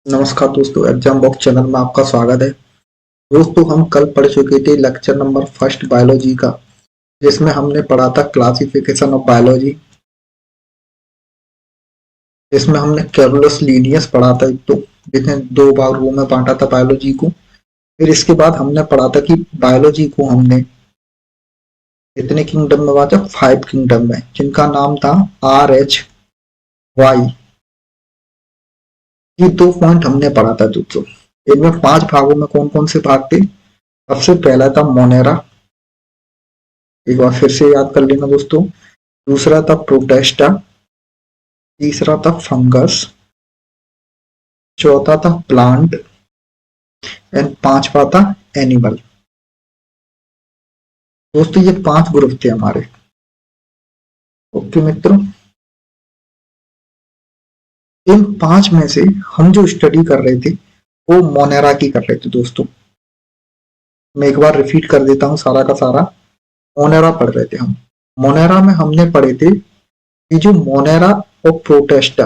नमस्कार दोस्तों, exam box channel में आपका स्वागत है। दोस्तों, हम कल पढ़ चुके थे लेक्चर नंबर फर्स्ट बायोलॉजी का, जिसमें हमने पढ़ा था क्लासिफिकेशन ऑफ बायोलॉजी। इसमें हमने कैरोलस लीनियस पढ़ा था, एक तो जिसने दो भागों में बांटा था बायोलॉजी को। फिर इसके बाद हमने पढ़ा था कि बायोलॉजी को हमने कितने किंगडम में बांटा, 5 किंगडम में, जिनका नाम था RH, Y। ये 2 पॉइंट हमने पढ़ा था दोस्तों। इनमें 5 भागों में कौन कौन से भाग थे? सबसे पहला था मोनेरा, एक बार फिर से याद कर लेना दोस्तों। दूसरा था प्रोटेस्टा, तीसरा था फंगस, चौथा था प्लांट एंड पांचवा था एनिमल। दोस्तों, ये 5 ग्रुप थे हमारे। ओके मित्रों, इन 5 में से हम जो स्टडी कर रहे थे वो मोनेरा की कर रहे थे दोस्तों। मैं एक बार रिपीट कर देता हूँ, सारा का सारा मोनेरा पढ़ रहे थे हम। मोनेरा में हमने पढ़े थे ये जो मोनेरा और प्रोटेस्टा,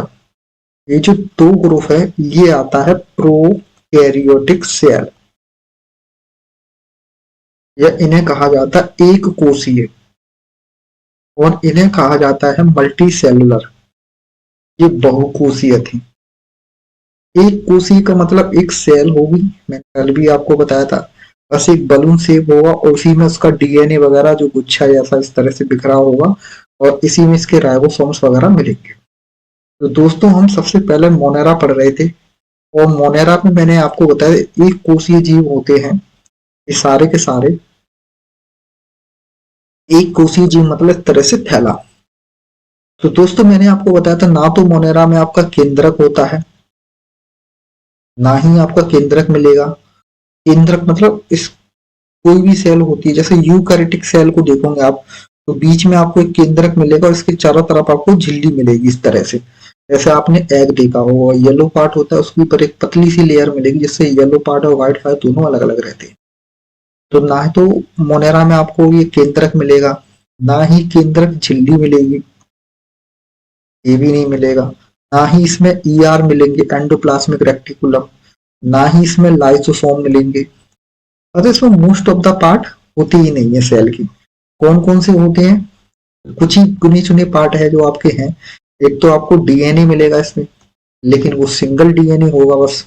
ये जो 2 ग्रुप है, ये आता है प्रोकैरियोटिक सेल, या इन्हें कहा जाता है एक कोशीय, और इन्हें कहा जाता है मल्टी सेलुलर। ये बहुकोशीय थे। एक कोशीय का मतलब एक सेल होगी, मैंने कल भी आपको बताया था, बस एक बलून शेप होगा और उसी में उसका डीएनए वगैरह जो गुच्छा जैसा इस तरह से बिखरा होगा, और इसी में इसके राइबोसोम्स वगैरह मिलेंगे। तो दोस्तों, हम सबसे पहले मोनेरा पढ़ रहे थे, और मोनेरा में मैंने आपको बताया एक कोशीय जीव होते हैं। ये सारे के सारे एक कोशीय जीव, मतलब इस तरह से फैला। तो दोस्तों, मैंने आपको बताया था ना तो मोनेरा में आपका केंद्रक होता है, ना ही आपका केंद्रक मिलेगा। केंद्रक मतलब इस कोई भी सेल होती है, जैसे यूकैरियोटिक सेल को देखोगे आप, तो बीच में आपको एक केंद्रक मिलेगा और इसके चारों तरफ आपको झिल्ली मिलेगी इस तरह से। जैसे आपने एग देखा होगा, येलो पार्ट होता है, उसके ऊपर एक पतली सी लेयर मिलेगी, जिससे येलो पार्ट और व्हाइट पार्ट दोनों अलग अलग रहते हैं। तो ना तो मोनेरा में आपको ये केंद्रक मिलेगा, ना ही केंद्रक झिल्ली मिलेगी, ये भी नहीं मिलेगा। ना ही इसमें ER मिलेंगे, एंडोप्लाज्मिक रेक्टिकुलम, ना ही इसमें लाइसोसोम मिलेंगे। अरे इसमें मोस्ट ऑफ द पार्ट होते ही नहीं है सेल की। कौन कौन से होते हैं? कुछ ही गुने चुने पार्ट है जो आपके हैं। एक तो आपको डीएनए मिलेगा इसमें, लेकिन वो सिंगल डीएनए होगा बस।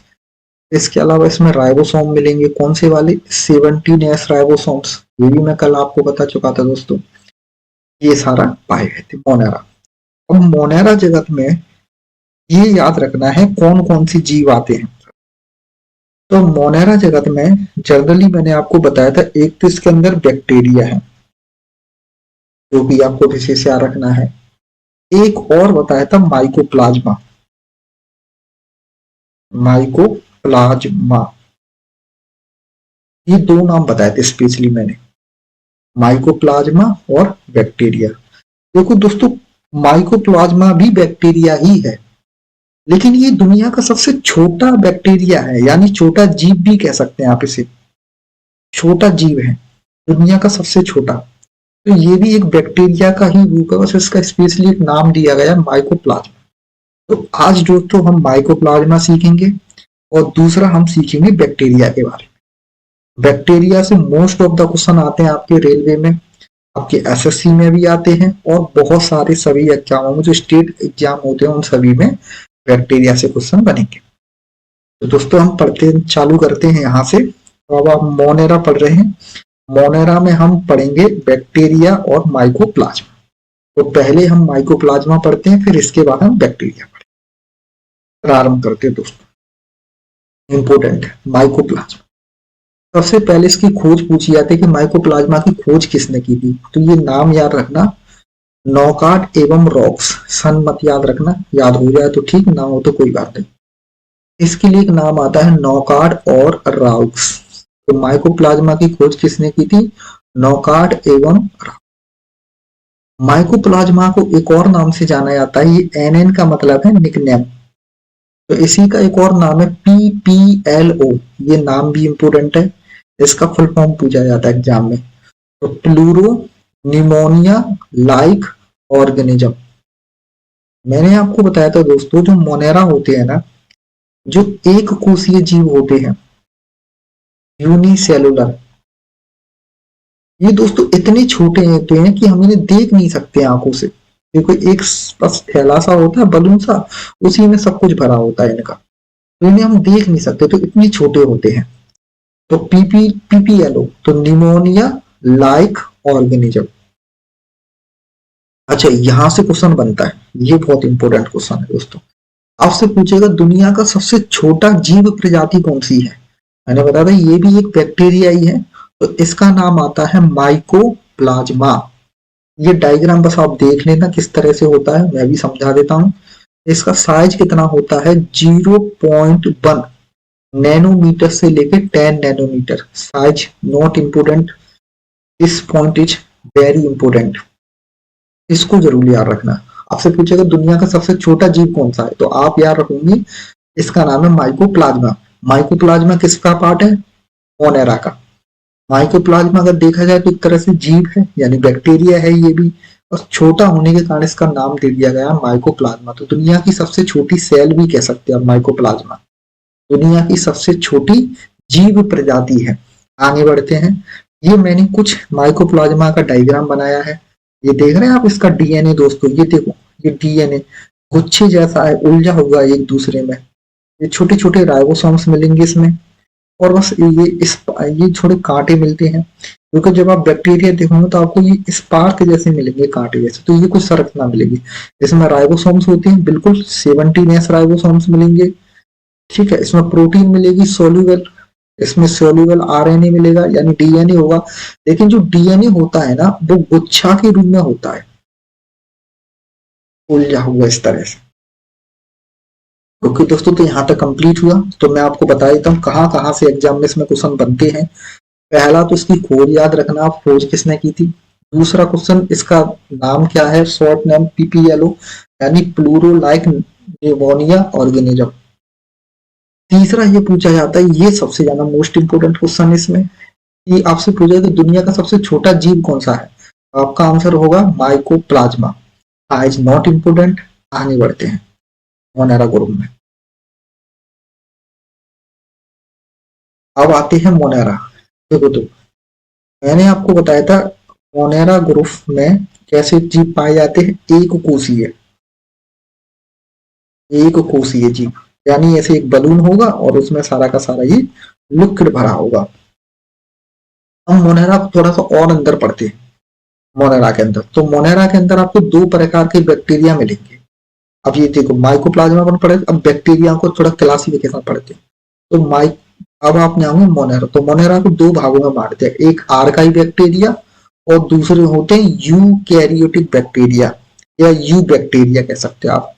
इसके अलावा इसमें राइबोसोम मिलेंगे। कौन से वाले? 17S ribosomes. ये भी मैं कल आपको बता चुका था दोस्तों। ये सारा पाए गए थे मोनेरा। अब मोनेरा जगत में ये याद रखना है कौन कौन सी जीव आते हैं। तो मोनेरा जगत में जनरली मैंने आपको बताया था, एक तो इसके अंदर बैक्टीरिया है, जो भी आपको विशेष याद रखना है। एक और बताया था माइकोप्लाज्मा। माइकोप्लाज्मा, ये 2 नाम बताए थे स्पेशली मैंने, माइकोप्लाज्मा और बैक्टीरिया। देखो दोस्तों, माइकोप्लाज्मा भी बैक्टीरिया ही है, लेकिन ये दुनिया का सबसे छोटा बैक्टीरिया है, यानी छोटा जीव भी कह सकते हैं आप इसे। छोटा जीव है, दुनिया का सबसे छोटा। तो ये भी एक बैक्टीरिया का ही रूप है, बस इसका स्पेशली एक नाम दिया गया माइकोप्लाज्मा। तो आज दोस्तों हम माइकोप्लाज्मा सीखेंगे, और दूसरा हम सीखेंगे बैक्टीरिया के बारे में। बैक्टीरिया से मोस्ट ऑफ द क्वेश्चन आते हैं आपके रेलवे में, आपके SSC में भी आते हैं, और बहुत सारे सभी एग्जामों में जो स्टेट एग्जाम होते हैं उन सभी में बैक्टीरिया से क्वेश्चन बनेंगे। तो दोस्तों, हम पढ़ते चालू करते हैं यहाँ से। तो अब आप मोनेरा पढ़ रहे हैं। मोनेरा में हम पढ़ेंगे बैक्टीरिया और माइकोप्लाज्मा। तो पहले हम माइकोप्लाज्मा पढ़ते हैं, फिर इसके बाद हम बैक्टीरिया पढ़ेंगे। प्रारंभ करते हैं दोस्तों। इंपोर्टेंट है माइकोप्लाज्मा। सबसे पहले इसकी खोज पूछी जाती है कि माइकोप्लाज्मा की खोज किसने की थी। तो ये नाम याद रखना, नौकार्ट एवं रॉक्स। सन मत याद रखना, याद हो जाए तो ठीक, ना हो तो कोई बात नहीं। इसके लिए एक नाम आता है नौकार्ट और रॉक्स। तो माइकोप्लाज्मा की खोज किसने की थी? नौकार्ट एवं रॉक्स। माइकोप्लाज्मा को एक और नाम से जाना जाता है, ये NN का मतलब है निकनेम। तो इसी का एक और नाम है PPLO। ये नाम भी इंपोर्टेंट है, इसका फुल फॉर्म पूछा जाता है एग्जाम में। तो प्लूरो निमोनिया लाइक ऑर्गेनिज्म। मैंने आपको बताया था दोस्तों, जो मोनेरा होते हैं ना, जो एक कोषीय जीव होते हैं, यूनिसेलुलर, ये दोस्तों इतने छोटे होते हैं कि हम इन्हें देख नहीं सकते आंखों से। देखो एक बस थैला सा होता है, बलून सा, उसी में सब कुछ भरा होता है इनका, तो इन्हें हम देख नहीं सकते, तो इतने छोटे होते हैं। तो पीपीएलओ तो निमोनिया लाइक ऑर्गेनिज्म। अच्छा, यहां से क्वेश्चन बनता है, ये बहुत इंपॉर्टेंट क्वेश्चन है दोस्तों। आपसे पूछेगा दुनिया का सबसे छोटा जीव प्रजाति कौन सी है। मैंने बताया था ये भी एक बैक्टीरिया ही है, तो इसका नाम आता है माइकोप्लाज्मा। ये डायग्राम बस आप देख लेना किस तरह से होता है, मैं भी समझा देता हूँ। इसका साइज कितना होता है, 0.1 नैनोमीटर से लेके 10 nanometre. Size not important, this point is very important, इसको जरूर याद रखना। आपसे पूछेगा दुनिया का सबसे छोटा जीव कौन सा है, तो आप याद रखोगे इसका नाम है माइकोप्लाज्मा। माइकोप्लाज्मा किसका पार्ट है, मोनेरा का। माइकोप्लाज्मा अगर देखा जाए तो एक तरह से जीव है, यानी बैक्टीरिया है ये भी, और छोटा होने के कारण इसका नाम दे दिया गया माइकोप्लाज्मा। तो दुनिया की सबसे छोटी सेल भी कह सकते हैं माइकोप्लाज्मा, दुनिया की सबसे छोटी जीव प्रजाति है। आगे बढ़ते हैं, ये मैंने कुछ माइकोप्लाज्मा का डायग्राम बनाया है, ये देख रहे हैं आप इसका डीएनए दोस्तों, ये देखो ये डीएनए गुच्छे जैसा है, उलझा हुआ है एक दूसरे में, ये छोटे छोटे राइबोसोम्स मिलेंगे इसमें, और बस ये छोटे कांटे मिलते हैं, क्योंकि जब आप बैक्टीरिया देखोगे तो आपको ये स्पार्क जैसे मिलेंगे, कांटे जैसे, तो ये कुछ संरचना मिलेगी। इसमें राइबोसोम्स होते हैं, बिल्कुल 17S राइबोसोम्स मिलेंगे, ठीक है। इसमें प्रोटीन मिलेगी सोल्यूबल, इसमें सोल्यूबल आरएनए मिलेगा, यानी डीएनए होगा। लेकिन जो डीएनए होता है ना, वो गुच्छा के रूप में होता है, उलझा हुआ इस तरह से। ओके दोस्तों, तो यहाँ तक कंप्लीट हुआ। तो मैं आपको बता देता हूँ कहाँ कहाँ से एग्जाम में इसमें क्वेश्चन बनते हैं। पहला तो इसकी खोज याद रखना, खोज किसने की थी। दूसरा क्वेश्चन, इसका नाम क्या है, शॉर्ट नेम पीपीएलओ, यानी प्लूरो लाइक निमोनिया ऑर्गेनिज्म। तीसरा ये पूछा जाता है, ये सबसे ज्यादा मोस्ट इंपोर्टेंट क्वेश्चन है इसमें, कि आपसे पूछा कि दुनिया का सबसे छोटा जीव कौन सा है, आपका आंसर होगा माइकोप्लाज्मा। Is not important. आगे बढ़ते हैं मोनेरा ग्रुप में। अब आते हैं मोनेरा। देखो तो मैंने आपको बताया था मोनेरा ग्रुप में कैसे जीव पाए जाते हैं, एक कोषीय जीव, यानी ऐसे एक बलून होगा और उसमें सारा का सारा ये लिक्विड भरा होगा। हम मोनेरा को थोड़ा सा और अंदर पढ़ते हैं। मोनेरा के अंदर, तो मोनेरा के अंदर आपको दो प्रकार के बैक्टीरिया मिलेंगे। अब ये देखो माइकोप्लाज्मा पर पढ़े, अब बैक्टीरिया को थोड़ा क्लासिफिकेशन पढ़ते हैं। तो अब आप जाओगे मोनेरा, तो मोनेरा को दो भागों में बांटते हैं, एक आर्काई बैक्टीरिया और दूसरे होते हैं यूकैरियोटिक बैक्टीरिया या यू बैक्टीरिया कह सकते हैं आप।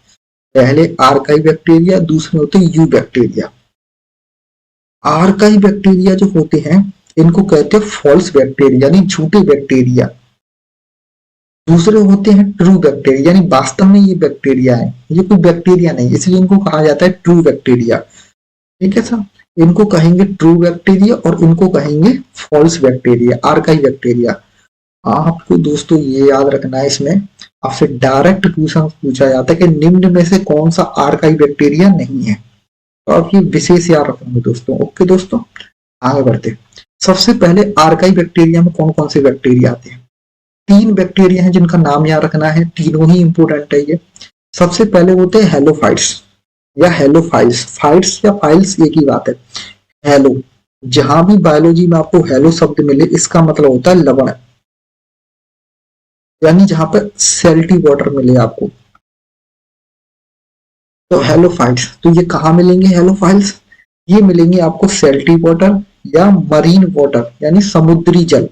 पहले आर्काई बैक्टीरिया, दूसरे होते हैं यू बैक्टीरिया। आर्काई बैक्टीरिया जो होते हैं इनको कहते हैं फॉल्स बैक्टीरिया, यानी झूठे बैक्टीरिया। दूसरे होते हैं ट्रू बैक्टीरिया, यानी वास्तव में ये बैक्टीरिया है, ये कोई बैक्टीरिया नहीं, इसलिए इनको कहा जाता है ट्रू बैक्टीरिया। ठीक है सर, इनको कहेंगे ट्रू बैक्टीरिया और इनको कहेंगे फॉल्स बैक्टीरिया, आर्काई बैक्टीरिया। आपको दोस्तों ये याद रखना है, इसमें आपसे डायरेक्ट क्वेश्चन पूछा जाता है कि निम्न में से कौन सा आर्काई बैक्टीरिया नहीं है, तो आप ये विशेष याद रखेंगे दोस्तों। ओके दोस्तों, आगे बढ़ते। सबसे पहले आर्काई बैक्टीरिया में कौन कौन से बैक्टीरिया आते हैं। तीन बैक्टीरिया हैं जिनका नाम याद रखना है, तीनों ही इंपोर्टेंट है ये। सबसे पहले होते हैं हेलोफाइट्स या हेलोफाइल्स, फाइट्स या फाइल्स एक ही बात है। हेलो, जहां भी बायोलॉजी में आपको हेलो शब्द मिले इसका मतलब होता है लवण, यानी जहां पर सेल्टी वाटर मिले आपको, तो हेलोफाइट्स। तो ये कहाँ मिलेंगे हेलोफाइल्स, ये मिलेंगे आपको सेल्टी वाटर या मरीन वाटर, यानी समुद्री जल,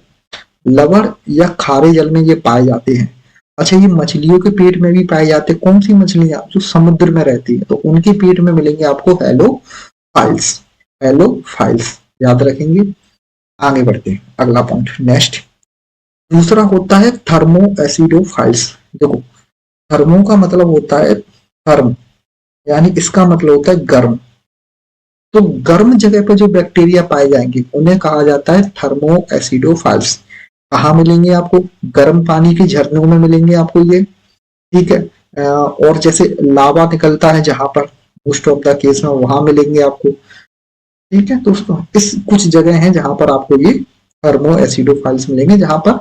लवण या खारे जल में ये पाए जाते हैं। अच्छा, ये मछलियों के पेट में भी पाए जाते हैं। कौन सी मछलियां, जो समुद्र में रहती है, तो उनके पेट में मिलेंगे आपको हेलोफाइल्स। हेलोफाइल्स याद रखेंगे। आगे बढ़ते हैं, अगला पॉइंट नेक्स्ट। दूसरा होता है थर्मो एसिडोफाइल्स। देखो थर्मो का मतलब होता है थर्म, यानी इसका मतलब होता है गर्म। तो गर्म जगह पर जो बैक्टीरिया पाए जाएंगे उन्हें कहा जाता है थर्मो एसिडोफाइल्स। कहाँ मिलेंगे आपको, गर्म पानी के झरनों में मिलेंगे आपको ये, ठीक है। और जैसे लावा निकलता है जहां पर, मोस्ट ऑफ द केस में वहां मिलेंगे आपको। ठीक है दोस्तों, इस कुछ जगह हैं जहां पर आपको ये थर्मो एसिडोफाइल्स मिलेंगे, जहां पर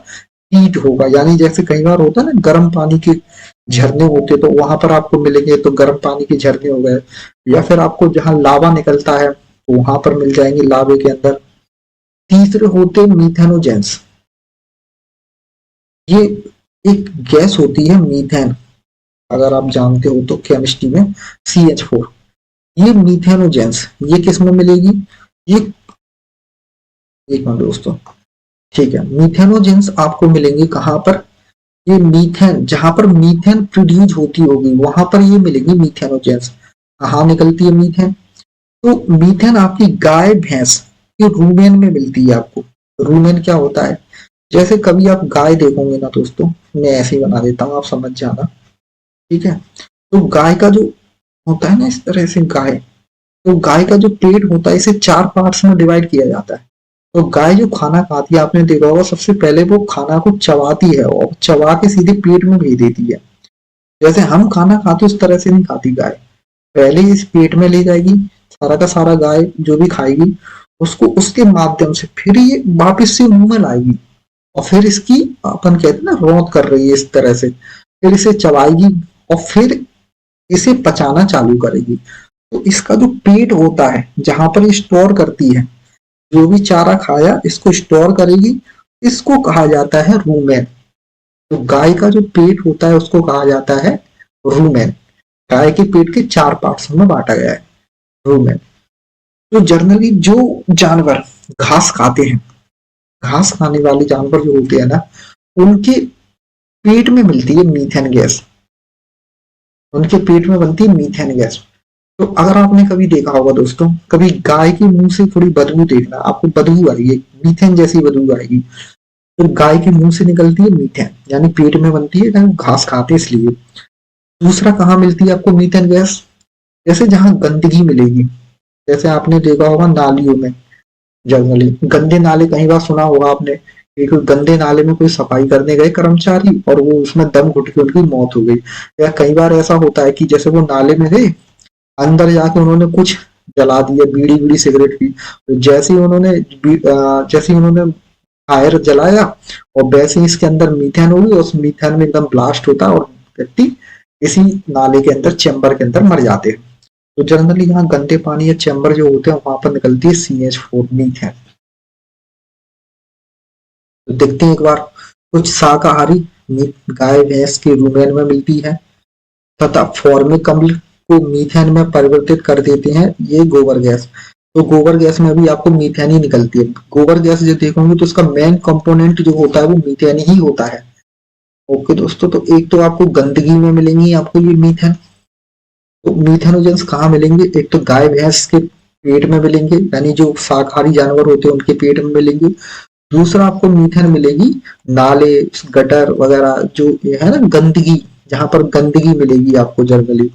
हीट होगा, यानी जैसे कई बार होता है ना गर्म पानी के झरने होते, तो वहां पर आपको मिलेंगे, तो गर्म पानी के झरने हो गए, या फिर आपको जहां लावा निकलता है तो वहां पर मिल जाएंगे लावे के अंदर। तीसरे होते मीथेनोजेंस, ये एक गैस होती है मीथेन, अगर आप जानते हो तो केमिस्ट्री में CH4, ये मीथेनोजेंस ये किस में मिलेगी, ये एक मिनट दोस्तों, ठीक है, मीथेनोजेंस आपको मिलेंगे कहां पर, ये मीथेन जहां पर मीथेन प्रोड्यूस होती होगी वहां पर ये मिलेंगी मीथेनोजेंस। कहाँ निकलती है मीथेन, तो मीथेन आपकी गाय भैंस के रूमेन में मिलती है आपको। रूमेन क्या होता है, जैसे कभी आप गाय देखोगे ना दोस्तों, मैं ऐसे ही बना देता हूँ आप समझ जाना। ठीक है, तो गाय का जो होता है ना इस तरह से गाय, तो गाय का जो पेट होता है इसे 4 पार्ट्स में डिवाइड किया जाता है। तो गाय जो खाना खाती है आपने देखा होगा, सबसे पहले वो खाना को चबाती है और चबा के सीधे पेट में भेज देती है। जैसे हम खाना खाते उस तरह से नहीं खाती गाय, पहले इस पेट में ले जाएगी सारा का सारा, गाय जो भी खाएगी उसको उसके माध्यम से फिर ये वापिस से मुंह में लाएगी, और फिर इसकी अपन कहते हैं ना रौंद कर रही है इस तरह से, फिर इसे चबाएगी और फिर इसे पचाना चालू करेगी। तो इसका जो पेट होता है जहां पर ये स्टोर करती है, जो भी चारा खाया इसको स्टोर करेगी, इसको कहा जाता है रूमेन। तो गाय का जो पेट होता है उसको कहा जाता है रूमेन। गाय के पेट के 4 पार्ट्स में बांटा गया है रूमेन। तो जनरली जो जानवर घास खाते हैं, घास खाने वाले जानवर जो होते हैं ना, उनके पेट में मिलती है मीथेन गैस, उनके पेट में बनती है मीथेन गैस। तो अगर आपने कभी देखा होगा दोस्तों, कभी गाय के मुंह से थोड़ी बदबू देखना, आपको बदबू आएगी, मीथेन जैसी बदबू आएगी, तो गाय के मुंह से निकलती है मीथेन, यानी पेट में बनती है, घास खाते इसलिए। दूसरा कहाँ मिलती है आपको मीथेन गैस, जैसे जहां गंदगी मिलेगी, जैसे आपने देखा होगा नालियों में, जनरली गंदे नाले, कई बार सुना होगा आपने कि कोई गंदे नाले में कोई सफाई करने गए कर्मचारी और वो उसमें दम घुट के उनकी मौत हो गई। या कई बार ऐसा होता है कि जैसे वो नाले में गए, अंदर जाके उन्होंने कुछ जला दिया, बीड़ी बीड़ी सिगरेट की, तो जैसे ही उन्होंने फायर जलाया और वैसे ही इसके अंदर मीथेन होगी, उस मीथेन में एकदम ब्लास्ट होता है और व्यक्ति इसी नाले के अंदर चैम्बर के अंदर मर जाते हैं। तो जनरली यहाँ गंदे पानी या चैम्बर जो होते हैं वहां पर निकलती है CH4 मीथेन। तो देखते हैं एक बार, कुछ शाकाहारी मीट गाय भैंस के रूमेन में मिलती है तथा फॉर्मिक अम्ल को मीथेन में परिवर्तित कर देते हैं ये गोबर गैस। तो गोबर गैस में भी आपको मीथेन ही निकलती है। गोबर गैस जो देखोगे तो उसका मेन कंपोनेंट जो होता है वो मीथेन ही होता है। ओके दोस्तों, तो एक तो आपको गंदगी में मिलेंगी आपको ये मीथेन। तो मीथेनोजेंस कहाँ मिलेंगे, एक तो गाय भैंस के पेट में मिलेंगे, यानी जो शाकाहारी जानवर होते हैं उनके पेट में मिलेंगे। दूसरा आपको मीथेन मिलेगी नाले गटर वगैरह जो ये है ना गंदगी, जहां पर गंदगी मिलेगी आपको जनरली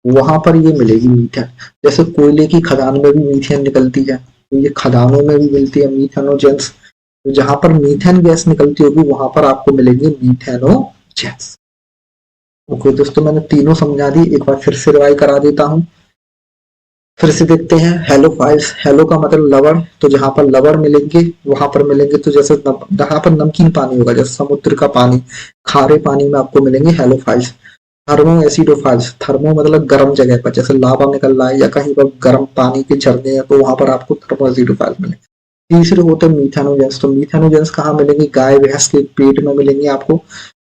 वहां पर ये मिलेगी मीथेन। जैसे कोयले की खदान में भी मीथेन निकलती है, तो ये खदानों में भी मिलती है मीथेनोजेंस। तो जहां पर मीथेन गैस निकलती होगी वहां पर आपको मिलेंगे मीथेनोजेंस। ओके दोस्तों, मैंने तीनों समझा दी, एक बार फिर से रिवाइज करा देता हूँ। फिर से देखते हैं हेलोफाइल्स। हेलो का मतलब लवण, तो जहां पर लवण मिलेंगे वहां पर मिलेंगे, तो जैसे जहां पर नमकीन पानी होगा, जैसे समुद्र का पानी, खारे पानी में आपको मिलेंगे हेलोफाइल्स। थर्मो एसिडोफाइल्स, थर्मो मतलब गर्म जगह पर, जैसे लावा निकल रहा है या कहीं पर गर्म पानी के झरने हैं तो वहां पर आपको थर्मो एसिडोफाइल्स मिलेंगे। तीसरे होते हैं मीथेनोजेंस। तो मीथेनोजेंस कहाँ मिलेंगे, गाय भैंस के पेट में मिलेंगे आपको,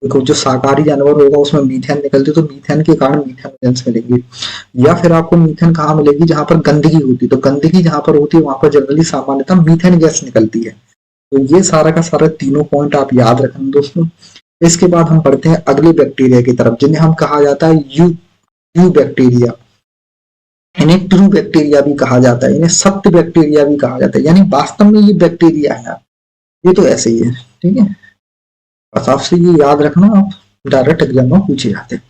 देखो जो शाकाहारी जानवर होगा उसमें मीथेन निकलती है तो मीथेन के कारण मीथेनोजेंस मिलेंगे। या फिर आपको मीथेन कहाँ मिलेगी, जहां पर गंदगी होती है, तो गंदगी जहां पर होती है वहां पर जनरली सामान्यतः मीथेन गैस निकलती है। तो ये सारा का सारा तीनों पॉइंट आप याद रखें दोस्तों। इसके बाद हम बढ़ते हैं अगले बैक्टीरिया की तरफ, जिन्हें हम कहा जाता है यू बैक्टीरिया। इन्हें ट्रू बैक्टीरिया भी कहा जाता है, इन्हें सत्य बैक्टीरिया भी कहा जाता है, यानी वास्तव में ये बैक्टीरिया है, ये तो ऐसे ही है। ठीक है, बस आपसे ये याद रखना, आप डायरेक्ट एग्जाम में पूछे जाते हैं।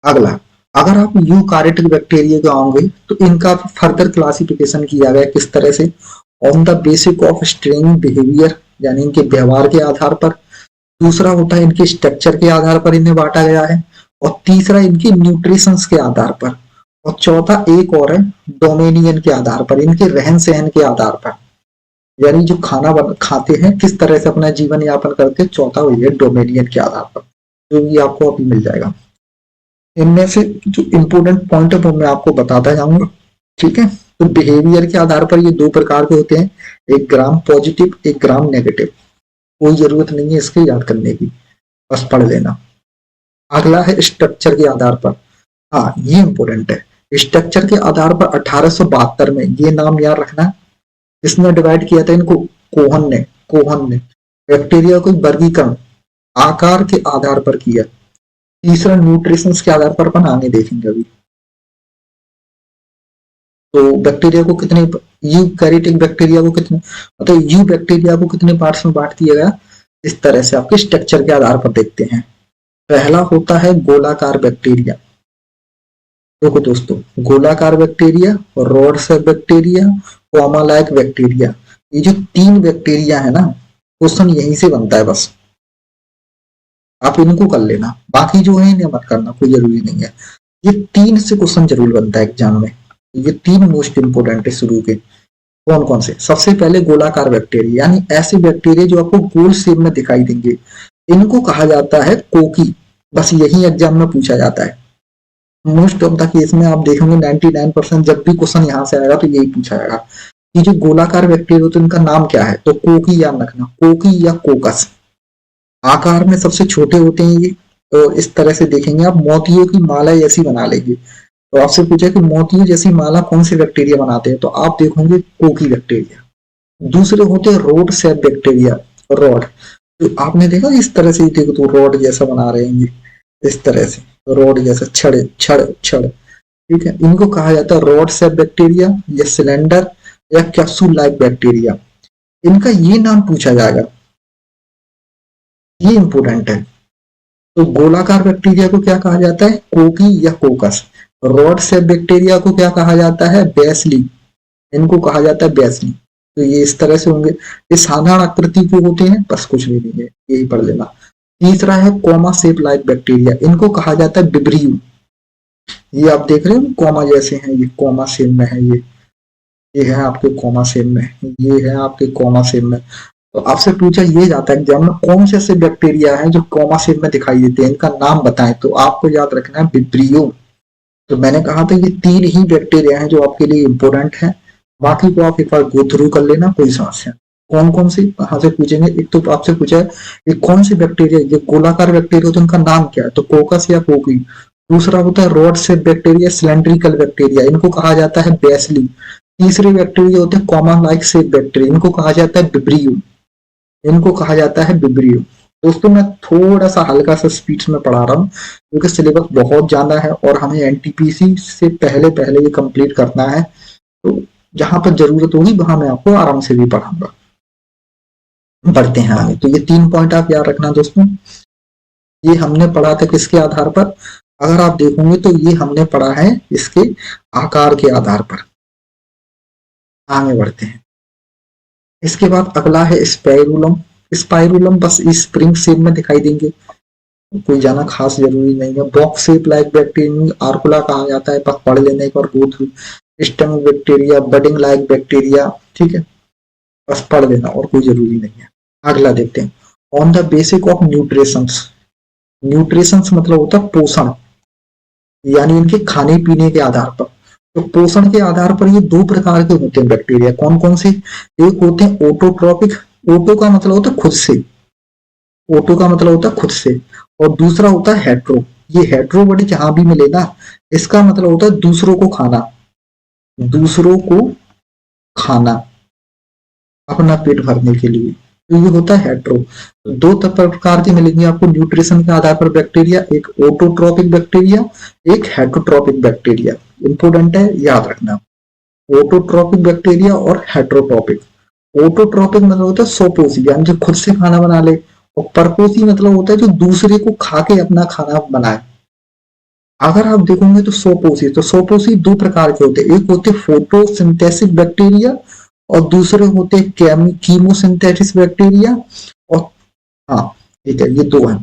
अगला, अगर आप यूकारियोटिक बैक्टीरिया को आओगे तो इनका फर्दर क्लासिफिकेशन किया गया किस तरह से, on the basic of straying behaviour, यानी इनके व्यवहार के आधार पर। दूसरा होता है इनके स्ट्रक्चर के आधार पर इन्हें बांटा गया है, और तीसरा इनके न्यूट्रिशंस के आधार पर। और चौथा एक और है, डोमेनियन के आधार पर, इनके रहन सहन के आधार पर, यानी जो खाते हैं किस तरह से अपना जीवन यापन करते हैं, चौथा वही है डोमेनियन के आधार पर, जो ये आपको अभी मिल जाएगा। इनमें से जो इम्पोर्टेंट पॉइंट है वो मैं आपको बताता जाऊंगा, ठीक है। तो बिहेवियर के आधार पर ये दो प्रकार के होते हैं, एक ग्राम पॉजिटिव, एक ग्राम नेगेटिव। कोई जरूरत नहीं है इसके याद करने की, बस पढ़ लेना। अगला है स्ट्रक्चर के आधार पर, हाँ ये इंपॉर्टेंट है। स्ट्रक्चर के आधार पर 1872 में ये नाम याद रखना, किसने डिवाइड किया था इनको, कोहन ने बैक्टीरिया को वर्गीकरण आकार के आधार पर किया। तीसरा न्यूट्रिशन के आधार पर अपन आगे देखेंगे अभी। तो बैक्टीरिया को कितने, यूकैरियोटिक बैक्टीरिया को कितने, मतलब यू बैक्टीरिया को कितने पार्ट्स में बांट दिया गया, इस तरह से आपके स्ट्रक्चर के आधार पर देखते हैं। पहला होता है गोलाकार बैक्टीरिया। देखो दोस्तों, गोलाकार bacteria, rod shape bacteria, comma like bacteria, ये जो तीन बैक्टीरिया है ना, क्वेश्चन यहीं से बनता है, बस आप इनको कर लेना, बाकी जो है इन्हें मत करना, कोई जरूरी नहीं है। ये तीन से क्वेश्चन जरूर बनता है एग्जाम में, ये तीन मोस्ट इंपोर्टेंट है शुरू के। कौन कौन से, सबसे पहले गोलाकार बैक्टीरिया, यानी ऐसे बैक्टीरिया जो आपको गोल शेप में दिखाई देंगे, इनको कहा जाता है कोकी। बस यही एग्जाम में पूछा जाता है, मोस्ट ऑफ द केस में आप देखेंगे 99% जब भी क्वेश्चन यहाँ से आएगा तो यही पूछा जाएगा कि जो गोलाकार बैक्टीरिया होते हैं उनका नाम क्या है, तो कोकी याद रखना, कोकी या कोकस। आकार में सबसे छोटे होते हैं ये, तो इस तरह से देखेंगे आप, मोतियों की माला जैसी बना लेंगे। तो आपसे पूछा कि मोतियों जैसी माला कौन से बैक्टीरिया बनाते हैं, तो आप देखोगे कोकी बैक्टीरिया। दूसरे होते हैं रोड शेप बैक्टीरिया, रॉड, तो आपने देखा इस तरह से, देखो तो रॉड जैसा बना रहे हैं ये, इस तरह से रॉड जैसा, छड़ छड़ छड़, ठीक है। इनको कहा जाता है रॉड शेप बैक्टीरिया या सिलेंडर या कैप्सूल लाइक बैक्टीरिया। इनका ये नाम पूछा जाएगा, ये इंपोर्टेंट है। तो गोलाकार बैक्टीरिया को क्या कहा जाता है, कोकी या कोकस। रॉड शेप बैक्टीरिया को क्या कहा जाता है, बेसली, इनको कहा जाता है बेसली। तो ये इस तरह से होंगे, ये साधारण आकृति के होते हैं, बस कुछ भी नहीं है, यही पढ़ लेना। तीसरा है कॉमा शेप लाइक बैक्टीरिया, इनको कहा जाता है विब्रियो। ये आप देख रहे हो कॉमा जैसे हैं, ये कॉमा शेप में है, ये है आपके कॉमा शेप में, ये है आपके कॉमा शेप में। तो आपसे पूछा ये जाता है एग्जाम में, कौन से ऐसे बैक्टीरिया हैं जो कॉमा शेप में दिखाई देते हैं, इनका नाम बताएं, तो आपको याद रखना है विब्रियो। तो मैंने कहा था ये तीन ही बैक्टीरिया हैं जो आपके लिए इंपॉर्टेंट है, बाकी को आप एक बार गो थ्रू कर लेना, कोई समस्या। कौन कौन सी कहाँ से पूछेंगे, एक तो आपसे पूछा है ये कौन सी बैक्टीरिया, ये गोलाकार बैक्टीरिया तो उनका नाम क्या है, तो कोकस या कोकी। दूसरा होता है rod shape bacteria, cylindrical bacteria, इनको कहा जाता है बेसली। तीसरे बैक्टीरिया होते हैं कॉमन लाइक शेप बैक्टीरिया, इनको कहा जाता है विब्रियो, इनको कहा जाता है विब्रियो। दोस्तों मैं थोड़ा सा हल्का सा स्पीड में पढ़ा रहा हूँ क्योंकि सिलेबस बहुत ज्यादा है और हमें एनटीपीसी से पहले पहले ये कंप्लीट करना है, तो जहां पर जरूरत होगी वहां मैं आपको आराम से भी पढ़ाऊंगा। बढ़ते हैं आगे। तो ये 3 पॉइंट आप याद रखना दोस्तों, ये हमने पढ़ा था किसके आधार पर, अगर आप देखोगे तो ये हमने पढ़ा है इसके आकार के आधार पर। आगे बढ़ते हैं। इसके बाद अगला है स्पाइरुलम। स्पाइरुलम बस स्प्रिंग शेप में दिखाई देंगे, कोई जाना खास जरूरी नहीं है। बॉक्स शेप लाइक बैक्टीरिया आर्कुला कहा जाता है, बस पढ़ लेने एक बार गो थ्रू। स्टम बैक्टीरिया, बडिंग लाइक बैक्टीरिया, ठीक है, बस पढ़ लेना और कोई जरूरी नहीं है। अगला देखते हैं, on the basic of nutritions. Nutritions मतलब होता है पोषण, यानी इनके खाने पीने के आधार पर। तो पोषण के आधार पर ये दो प्रकार के होते हैं बैक्टीरिया, कौन कौन से, एक होते हैं ऑटोट्रॉपिक, ओटो का मतलब होता है खुद से, ओटो का मतलब होता है खुद से, और दूसरा होता है हेट्रो। ये हेट्रो वर्ड जहां भी मिले ना, इसका मतलब होता है दूसरों को खाना, दूसरों को खाना अपना पेट भरने के लिए, तो ये होता है हेट्रो। दो प्रकार के मिलेंगे आपको न्यूट्रिशन के आधार पर बैक्टीरिया, एक ऑटोट्रॉपिक बैक्टीरिया, एक हेट्रोट्रॉपिक बैक्टीरिया। इंपोर्टेंट है याद रखना, ऑटोट्रॉपिक बैक्टीरिया और हेट्रोट्रॉपिक। ऑटोट्रॉपिक मतलब होता है स्वपोषी, यानी जो खुद से खाना बना ले, और परपोषी मतलब होता है जो दूसरे को खा के अपना खाना बनाए। अगर आप देखोगे तो स्वपोषी, तो स्वपोषी दो प्रकार के होते हैं, एक होते फोटोसिंथेसिस बैक्टीरिया और दूसरे होते कीमोसिंथेसिस बैक्टीरिया। और हाँ ठीक है, ये दो हैं,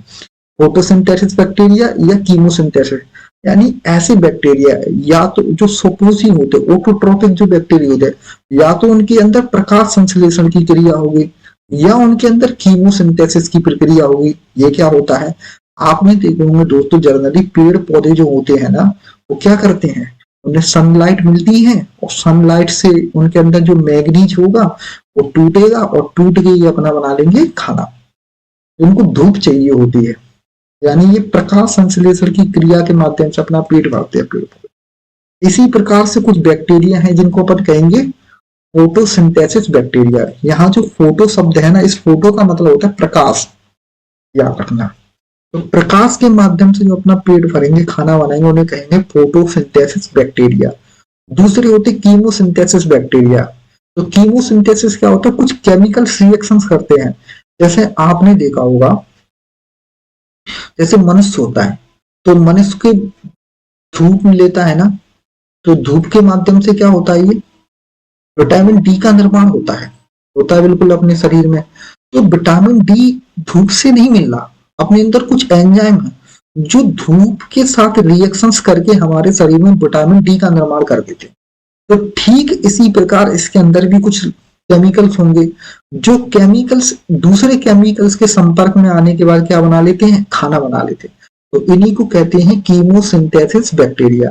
फोटोसिंथेसिस बैक्टीरिया या कीमोसिंथेसिस। यानी ऐसे बैक्टीरिया या तो जो सपोजी होते, ऑटोट्रोपिक जो बैक्टीरिया होते, या तो उनके अंदर प्रकाश संश्लेषण की क्रिया होगी या उनके अंदर कीमोसिंथेसिस की प्रक्रिया होगी। ये क्या होता है, आपने देखे होंगे दोस्तों, जनरली पेड़ पौधे जो होते हैं ना, वो क्या करते हैं, उन्हें सनलाइट मिलती है और सनलाइट से उनके अंदर जो मैग्नीज होगा वो टूटेगा और टूट के ये अपना बना लेंगे खाना। उनको धूप चाहिए होती है, यानी ये प्रकाश संश्लेषण की क्रिया के माध्यम से अपना पेट भरते हैं पेड़ पौधे। इसी प्रकार से कुछ बैक्टीरिया हैं जिनको अपन कहेंगे फोटोसिंथेसिस बैक्टीरिया। यहाँ जो फोटो शब्द है ना, इस फोटो का मतलब होता है प्रकाश, याद रखना। तो प्रकाश के माध्यम से जो अपना पेट भरेंगे, खाना बनाएंगे, उन्हें कहेंगे फोटोसिंथेसिस बैक्टीरिया। दूसरे होते कीमोसिंथेसिस बैक्टीरिया। तो कीमोसिंथेसिस क्या होता है, कुछ केमिकल रिएक्शंस करते हैं। जैसे आपने देखा होगा, जैसे मनुष्य होता है तो मनुष्य के धूप में लेता है ना, तो धूप के माध्यम से क्या होता है, ये विटामिन डी का निर्माण होता है बिल्कुल अपने शरीर में। तो विटामिन डी धूप से नहीं मिल रहा, अपने अंदर कुछ एंजाइम है जो धूप के साथ रिएक्शंस करके हमारे शरीर में विटामिन डी का निर्माण कर देते हैं। तो ठीक इसी प्रकार इसके अंदर भी कुछ केमिकल्स होंगे, जो केमिकल्स दूसरे केमिकल्स के संपर्क में आने के बाद क्या बना लेते हैं, खाना बना लेते हैं। तो इन्हीं को कहते हैं कीमोसिंथेसिस बैक्टीरिया।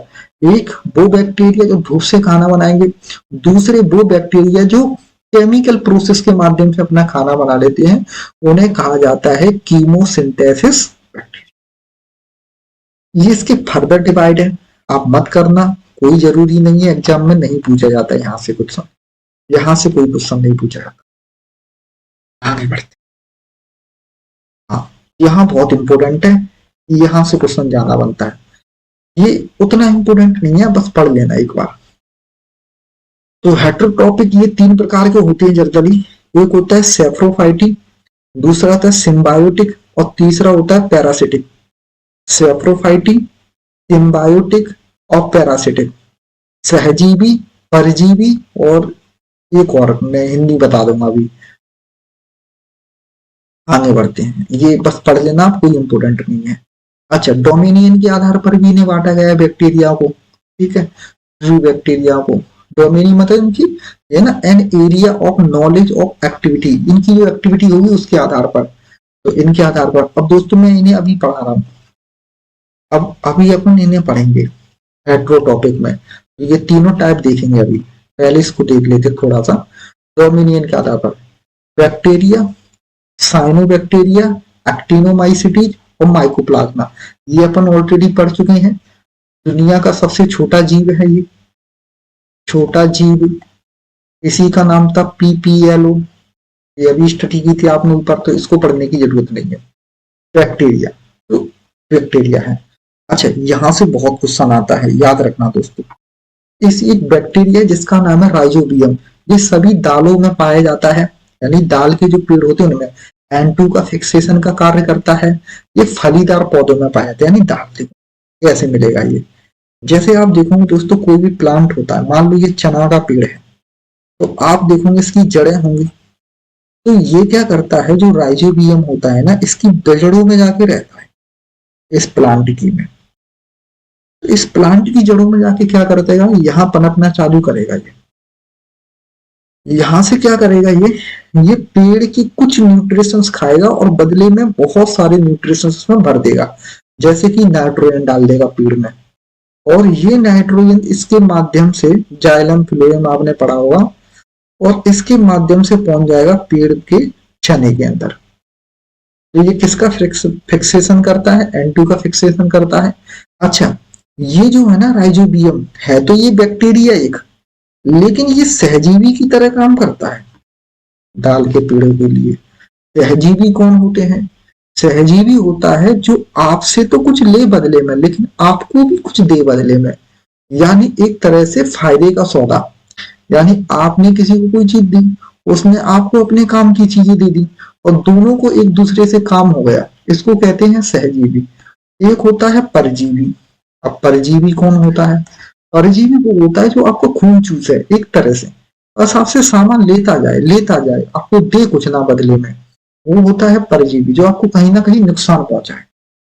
एक वो बैक्टीरिया जो धूप से खाना बनाएंगे, दूसरे वो बैक्टीरिया जो केमिकल प्रोसेस के माध्यम से अपना खाना बना लेते हैं, उन्हें कहा जाता है कीमोसिंथेसिस बैक्टीरिया। ये इसके फर्दर डिवाइड है, आप मत करना, कोई जरूरी नहीं है, एग्जाम में नहीं पूछा जाता यहाँ से कुछ, यहां से कोई क्वेश्चन नहीं पूछा जाता। आगे बढ़ते, हाँ यहाँ बहुत इंपॉर्टेंट है, यहां से क्वेश्चन जाना बनता है। ये उतना इंपॉर्टेंट नहीं है, बस पढ़ लेना एक बार। तो हेटेरोट्रॉपिक ये तीन प्रकार के होते हैं जनरली। एक होता है सेप्रोफाइटिक, दूसरा होता है सिम्बायोटिक और तीसरा होता है पैरासिटिक। सेप्रोफाइटिक, सिम्बायोटिक और पैरासिटिक, सहजीवी, परजीवी और एक और मैं हिंदी बता दूंगा अभी। आगे बढ़ते हैं, ये बस पढ़ लेना, कोई इंपोर्टेंट नहीं है। अच्छा, डोमिनियन के आधार पर भी इन्हें बांटा गया है बैक्टीरिया को, ठीक है, बैक्टीरिया को। डोमिनियन मतलब इनकी है ना, an area of knowledge of activity, इनकी जो एक्टिविटी होगी उसके आधार पर। तो इनके आधार पर अब दोस्तों मैं इन्हें अभी पढ़ा रहा हूँ, अब अभी अपन इन्हें पढ़ेंगे हेटेरोटॉपिक में। तो ये तीनों टाइप देखेंगे अभी, पहले इसको देख लेते थोड़ा सा। डोमिनियन के आधार पर बैक्टीरिया, साइनोबैक्टीरिया, एक्टिनोमाइसिटीज और माइकोप्लाज्मा, ये अपन ऑलरेडी पढ़ चुके हैं। दुनिया का सबसे छोटा जीव है ये, छोटा जीव, इसी का नाम था पीपीएलओ। ये अभी स्टडी की थी आपने ऊपर, तो इसको पढ़ने की जरूरत नहीं है। बैक्टीरिया, तो बैक्टीरिया है। अच्छा, यहां से बहुत क्वेश्चन आता है, याद रखना दोस्तों। इस एक बैक्टीरिया जिसका नाम है राइजोबियम, ये सभी दालों में पाया जाता है, यानी दाल के जो पेड़ होते हैं उनमें N2 का फिक्सेशन का कार्य करता है। ये फलीदार पौधों में पाया जाता है, यानी दाल कैसे मिलेगा ये। जैसे आप देखोगे दोस्तों, कोई भी प्लांट होता है, मान लो ये चना का पेड़ है, तो आप देखोगे इसकी जड़ें होंगी। तो ये क्या करता है, जो राइजोबियम होता है ना, इसकी जड़ों में जाके रहता है इस प्लांट की में। तो इस प्लांट की जड़ों में जाके क्या करता है, यहाँ पनपना चालू करेगा। ये यहां से क्या करेगा, ये पेड़ की कुछ न्यूट्रिशंस खाएगा और बदले में बहुत सारे न्यूट्रिशंस में भर देगा। जैसे कि नाइट्रोजन डाल देगा पेड़ में, और ये नाइट्रोजन इसके माध्यम से जाइलम फिलोएम आपने पढ़ा होगा, और इसके माध्यम से पहुंच जाएगा पेड़ के चने के अंदर। तो ये किसका फिक्सेशन करता है, N2 का फिक्सेशन करता है। अच्छा, ये जो है ना राइजोबियम है, तो ये बैक्टीरिया एक, लेकिन ये सहजीवी की तरह काम करता है दाल के पेड़ों के लिए। सहजीवी कौन होते हैं, सहजीवी होता है जो आपसे तो कुछ ले बदले में, लेकिन आपको भी कुछ दे बदले में, यानी एक तरह से फायदे का सौदा। यानी आपने किसी को कोई चीज दी, उसने आपको अपने काम की चीजें दे दी, और दोनों को एक दूसरे से काम हो गया, इसको कहते हैं सहजीवी। एक होता है परजीवी। अब परजीवी कौन होता है, परजीवी वो होता है जो आपको खून चूसे एक तरह से, बस आपसे सामान लेता जाए, आपको दे कुछ ना बदले में। वो होता है परजीवी, जो आपको कहीं ना कहीं नुकसान पहुंचाए।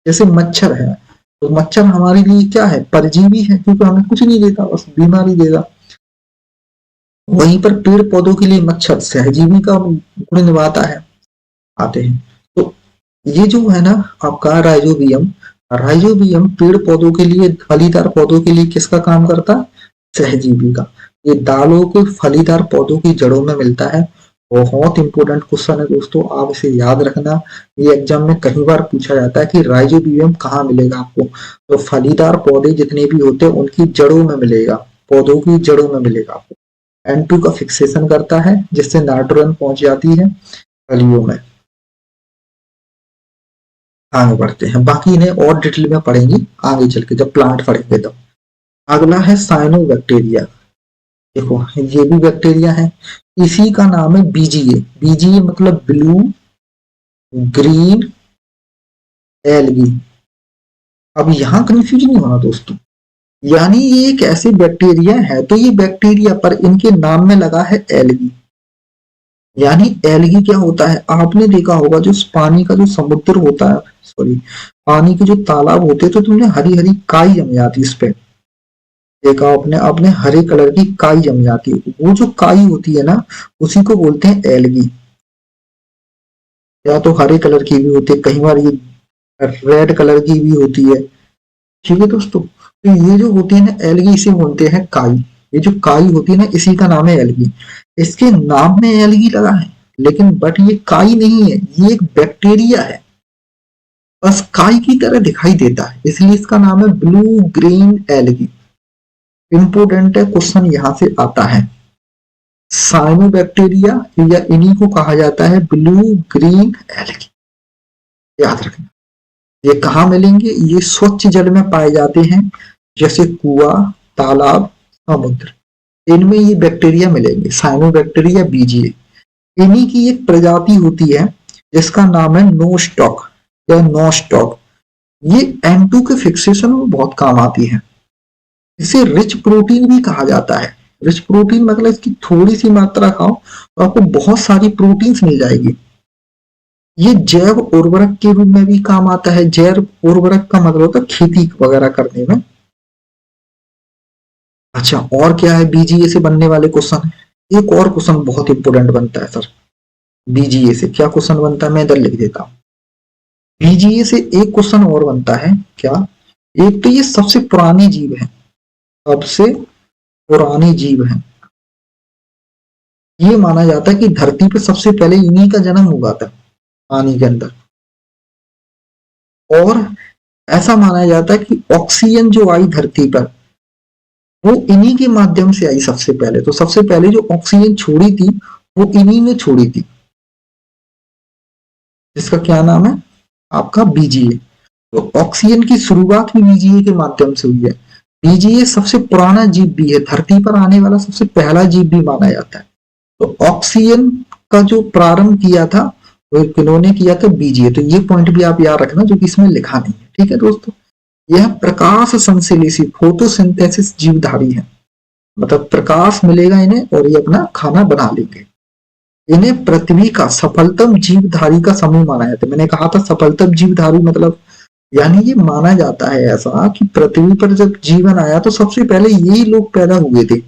जैसे मच्छर है, तो मच्छर हमारे लिए क्या है, परजीवी है, क्योंकि हमें कुछ नहीं देता, बस बीमारी देगा। वहीं पर पेड़ पौधों के लिए मच्छर सहजीवी का गुण निभाता है। आते हैं तो ये जो है ना आपका राइजोबियम, राइजोबियम पेड़ पौधों के लिए, फलीदार पौधों के लिए किसका काम करता है, सहजीवी का। ये दालों के फलीदार पौधों की जड़ों में मिलता है। बहुत इंपॉर्टेंट क्वेश्चन है दोस्तों, आप इसे याद रखना। ये एग्जाम में कई बार पूछा जाता है कि राइजोबियम कहाँ मिलेगा आपको, तो फलीदार पौधे जितने भी होते हैं उनकी जड़ों में मिलेगा, पौधों की जड़ों में मिलेगा आपको। N2 का फिक्सेशन करता है जिससे नाइट्रोजन पहुंच जाती है फलियों में। आगे बढ़ते हैं, बाकी इन्हें और डिटेल में पढ़ेंगे आगे चल के जब प्लांट पढ़ेंगे तब। अगला है साइनोबैक्टीरिया। देखो ये भी बैक्टीरिया है, इसी का नाम है बीजीए। बीजीए मतलब ब्लू ग्रीन एल्गी। अब यहाँ कंफ्यूज नहीं होना दोस्तों, यानी ये एक ऐसे बैक्टीरिया है, तो ये बैक्टीरिया पर इनके नाम में लगा है एल्गी। यानी एल्गी क्या होता है, आपने देखा होगा जो पानी का जो समुद्र होता है, सॉरी पानी के जो तालाब होते हैं, तो तुमने हरी हरी काई जम जाती इस पे, देखा आपने, आपने हरे कलर की काई जम जाती है, वो जो काई होती है ना उसी को बोलते हैं एल्गी। या तो हरे कलर की भी होती है, कई बार ये रेड कलर की भी होती है। ठीक है दोस्तों, तो ये जो होती है ना एल्गी, इसे बोलते हैं काई। ये जो काई होती है ना इसी का नाम है एल्गी। इसके नाम में एल्गी लगा है, लेकिन बट ये काई नहीं है, ये एक बैक्टीरिया है, बस काई की तरह दिखाई देता है, इसलिए इसका नाम है ब्लू ग्रीन एल्गी। इंपोर्टेंट है क्वेश्चन यहां से आता है। साइनोबैक्टीरिया या इन्हीं को कहा जाता है ब्लू ग्रीन एल्गी, याद रखना। ये कहाँ मिलेंगे, ये स्वच्छ जल में पाए जाते हैं, जैसे कुआं, तालाब, समुद्र, इनमें ये बैक्टीरिया मिलेंगे, साइनोबैक्टीरिया बीजीए। इन्हीं की एक प्रजाति होती है जिसका नाम है नोस्टॉक या नोस्टॉक। ये N2 के फिक्सेशन में बहुत काम आती है। इसे रिच प्रोटीन भी कहा जाता है। रिच प्रोटीन मतलब इसकी थोड़ी सी मात्रा खाओ तो आपको बहुत सारी प्रोटीन्स मिल जाएगी। ये जैव उर्वरक के रूप में भी काम आता है। जैव उर्वरक का मतलब होता है खेती वगैरह करने में। अच्छा, और क्या है बीजीए से बनने वाले क्वेश्चन, एक और क्वेश्चन बहुत इंपोर्टेंट बनता है सर। बीजीए से क्या क्वेश्चन बनता है, मैं इधर लिख देता हूँ। बीजीए से एक क्वेश्चन और बनता है, क्या, एक तो ये सबसे पुरानी जीव है, सबसे पुरानी जीव है। ये माना जाता है कि धरती पे सबसे पहले इन्हीं का जन्म हुआ था पानी के अंदर। और ऐसा माना जाता है कि ऑक्सीजन जो आई धरती पर वो इन्हीं के माध्यम से आई सबसे पहले। तो सबसे पहले जो ऑक्सीजन छोड़ी थी वो इन्हीं ने छोड़ी थी, जिसका क्या नाम है आपका बीजीए। तो ऑक्सीजन की शुरुआत भी बीजीए के माध्यम से हुई है। बीजीए सबसे पुराना जीव भी है, धरती पर आने वाला सबसे पहला जीव भी माना जाता है। तो ऑक्सीजन का जो प्रारंभ किया था वो किन्होंने किया था, बीजीए। तो ये पॉइंट भी आप याद रखना जो कि इसमें लिखा नहीं है। ठीक है दोस्तों, यह प्रकाश संश्लेषी फोटोसिंथेसिस जीवधारी है, मतलब प्रकाश मिलेगा इन्हें और ये अपना खाना बना लेंगे। इन्हें पृथ्वी का सफलतम जीवधारी का समूह माना जाता है। मैंने कहा था सफलतम जीवधारी मतलब, यानी ये माना जाता है ऐसा कि पृथ्वी पर जब जीवन आया तो सबसे पहले यही लोग पैदा हुए थे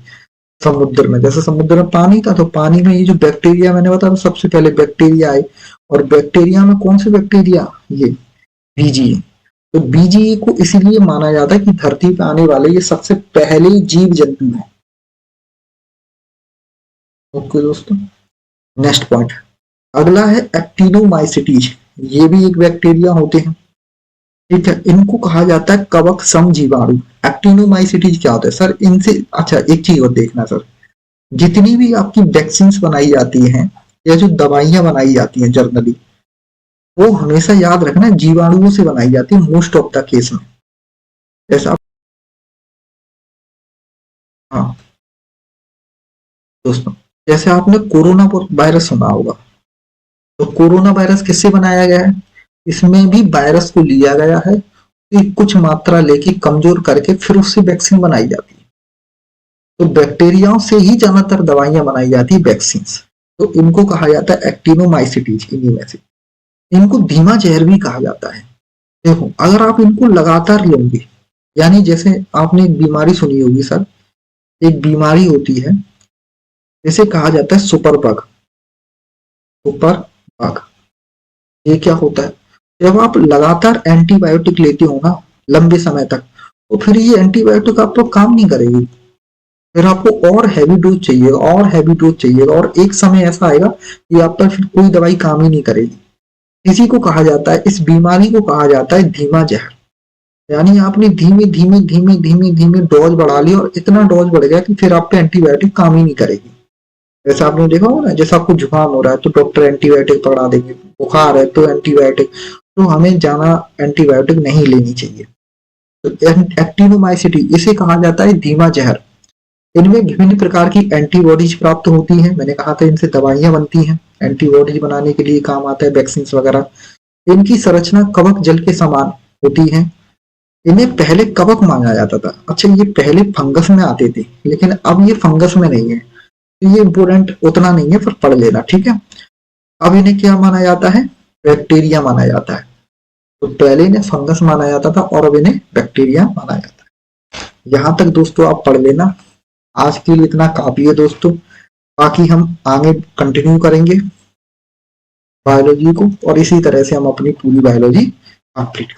समुद्र में। जैसे समुद्र में पानी था तो पानी में ये जो बैक्टीरिया मैंने बताया सबसे पहले बैक्टीरिया आए, और बैक्टीरिया में कौन से बैक्टीरिया, ये बीजीए। तो बीजीए को इसीलिए माना जाता है कि धरती पे आने वाले ये सबसे पहले जीव जंतु है। ओके दोस्तों, नेक्स्ट पॉइंट अगला है एक्टिनोमाइसिटीज। ये भी एक बैक्टीरिया होते हैं। ठीक है, इनको कहा जाता है कवक सम जीवाणु। एक्टिनोमाइसिटीज क्या होता है सर, इनसे अच्छा एक चीज और देखना सर, जितनी भी आपकी वैक्सीन बनाई जाती हैं या जो दवाइयां बनाई जाती हैं जनरली, वो हमेशा याद रखना जीवाणुओं से बनाई जाती है मोस्ट ऑफ द केस में। जैसा हाँ दोस्तों, जैसे आपने कोरोना वायरस सुना होगा, तो कोरोना वायरस किससे बनाया गया है, इसमें भी वायरस को लिया गया है, कुछ मात्रा लेके कमजोर करके फिर उससे वैक्सीन बनाई जाती है। तो बैक्टीरियाओं से ही ज्यादातर दवाइयां बनाई जाती है वैक्सीन। तो इनको कहा जाता है एक्टिनोमाइसिटीज। इन्हीं में से इनको धीमा जहर भी कहा जाता है। देखो अगर आप इनको लगातार लोगे, यानी जैसे आपने एक बीमारी सुनी होगी सर, एक बीमारी होती है जिसे कहा जाता है सुपर बग। सुपर बग, ये क्या होता है? जब आप लगातार एंटीबायोटिक लेते हो ना लंबे समय तक, तो फिर ये एंटीबायोटिक आपको काम नहीं करेगी, फिर आपको और हैवी डोज चाहिए और हैवी डोज चाहिए, और एक समय ऐसा आएगा कि आप पर फिर कोई दवाई काम ही नहीं करेगी। इसी को कहा जाता है, इस बीमारी को कहा जाता है धीमा जहर। यानी आपने धीमे धीमे धीमे धीमे धीमे डोज बढ़ा लिया और इतना डोज बढ़ गया कि फिर आप पे एंटीबायोटिक काम ही नहीं करेगी। जैसे आपने देखा होगा ना, जैसे आपको जुकाम हो रहा है तो डॉक्टर एंटीबायोटिक पकड़ा देंगे, बुखार है तो एंटीबायोटिक, तो हमें ज्यादा एंटीबायोटिक नहीं लेनी चाहिए। तो एक्टिनोमाइसिटी इसे कहा जाता है धीमा जहर। इनमें विभिन्न प्रकार की एंटीबॉडीज प्राप्त होती हैं, मैंने कहा था इनसे दवाइयां बनती हैं, एंटीबॉडीज बनाने के लिए काम आता है वैक्सीन वगैरह। इनकी संरचना कवक जल के समान होती है। इन्हें पहले कवक माना जाता था, अच्छा ये पहले फंगस में आते थे, लेकिन अब ये फंगस में नहीं है, तो ये इम्पोर्टेंट उतना नहीं है, पर पढ़ लेना ठीक है। अब इन्हें क्या माना जाता है? बैक्टीरिया माना जाता है। तो पहले इन्हें फंगस माना जाता था और अब इन्हें बैक्टीरिया माना जाता है। यहाँ तक दोस्तों आप पढ़ लेना, आज के लिए इतना काफी है दोस्तों। बाकी हम आगे कंटिन्यू करेंगे बायोलॉजी को, और इसी तरह से हम अपनी पूरी बायोलॉजी कंप्लीट